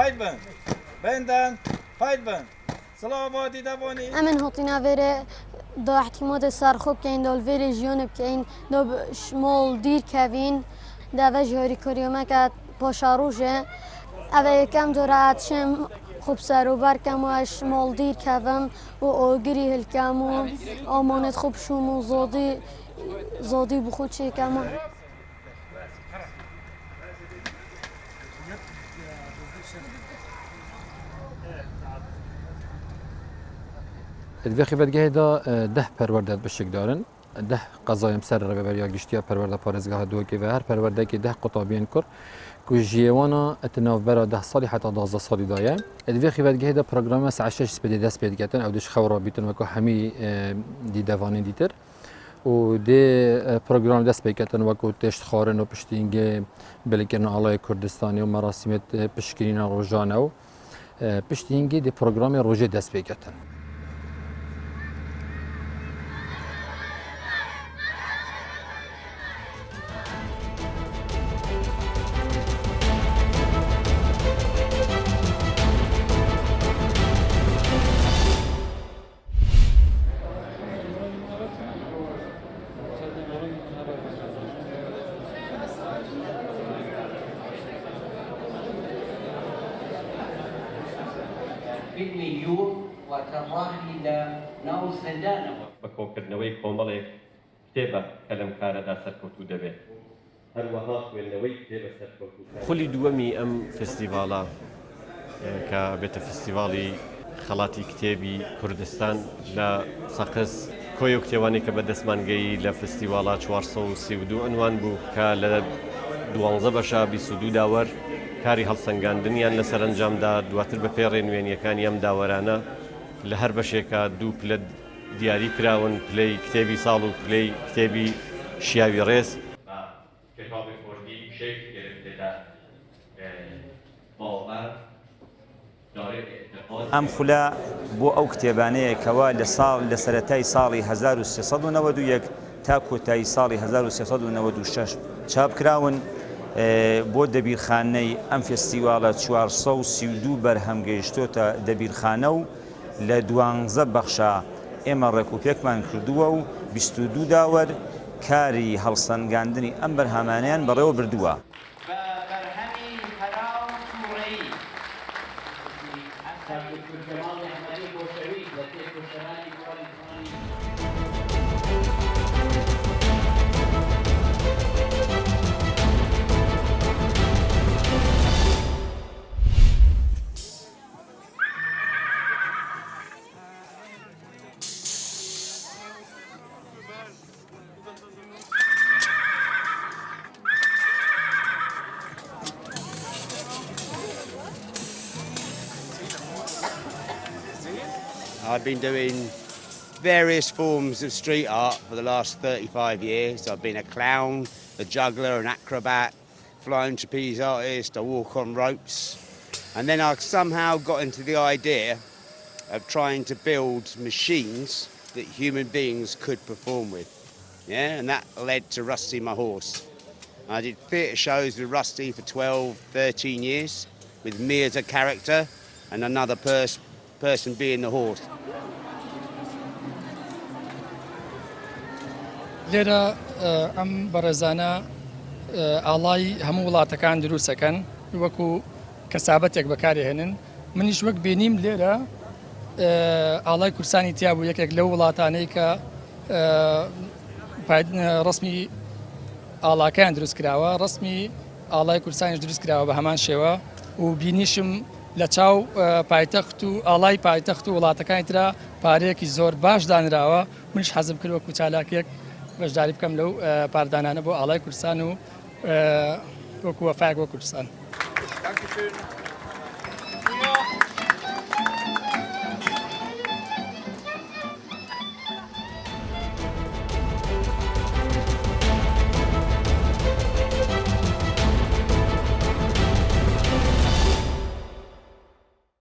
پاید بن بندن پاید بن سلامتی دوانی امن هاتینا وره دا احتماد سرخوب که این دال وره جیانب که این دا شمال دیر کوین دا و جاری کریومه که پاشاروشه اوه یکم دارد شم خوب سر و برکم و شمال دیر کوم و آگری هلکم و آمانت خوب شوم و زادی بخود چکم دوی خیفتگاه دا 10 پرورده بشک دارن 10 قضایم سر رو ببریا گشتیا پرورده پارزگاه دو که و هر پرورده که 10 قطابین کر که جیوانا اتناف برا 10 سالی حتی 12 سالی دایم دوی خیفتگاه دا پروگرام سعشش سپیده دست پید کردن او دش خورا بیتن و که همی دیدوانی دیتر و ده پروگرام دست پید کردن و که تشت خارن و پشتینگه بلکرن آلای کردستانی و مراسمت پشکرین روزانه و پشتینگه ده پروگرام روزه دست پید کردن مليون وتراهي لناو زندانه بەکۆکردنەوەی کۆمەڵێک کتێبە کە لەم کارەدا سەرکەوتوو دەبێت هەروەها خوێندنەوەی کتێبە سەرکەوتوو خولی دووەمی ئەم فستیڤاڵە کە بێتە فستیڤاڵی خەڵاتی کتێبی کوردستان لە سەقس کۆی و کتێوانی کە بەدەستمانگەی لە فستیڤاڵە 432 عنوان بوو کە لە 12 بەشە 22 داوەر کاری هەڵسەنگاندنیان لە سەرنجامدا دواتر بە پێ ڕێنوێنیەکانی ئەم داوەرانە لە هەر بەشێکە دوو پلە دیاری کراون پلەی کتێبی ساڵ و پلەی کتێبی شیاوی ڕێز کتابی کوردی شێک گرفتێتە باوەڕ ئەم خولە بۆ ئەو کتێبانەیە کەوا لە سەرەتای ساڵی 1391 تا کۆتایی ساڵی 1396 چاپکراون بۆ دەبیرخانەی ئەم فستیواڵە 432 بەرهەمگەیشتۆتە دەبیرخانە و لە 12 بەخشە ئێمە ڕێکوپێکمان کردووە و 22 داوەر کاری هەڵسەنگاندنی ئەم بەرهەمانیان بەڕێوە بردووە. I've been doing various forms of street art for the last 35 years. I've been a clown, a juggler, an acrobat, flying trapeze artist, I walk on ropes. And then I somehow got into the idea of trying to build machines that human beings could perform with. Yeah, and that led to Rusty my horse. I did theatre shows with Rusty for 12, 13 years, with me as a character and another person being the horse. لێرە ئەم بەڕێزانە ئاڵای هەموو وڵاتەکان دروستەکەن وەکو کەسابەتێک بەکارهێنن منیش وەک بینیم لێرە ئاڵای کورسانی تیا بوو یەکێک لەو وڵاتانەی کە ڕسمی ئاڵاکان دروست کراوە ڕسمی ئاڵای کورسانیش دروست کراوە بە هەمان شێوە و بینیشم لە چاو پایتەخت و ئاڵای پایتەخت و وڵاتەکانی ترا پارەیەکی زۆر باش دانراوە منیش حەزم کرد وەکو چالاکێک بەشداری بکەم لەو پاردانانە بۆ ئاڵای کورسان و وەکو وەفایەک بۆ کوردستان.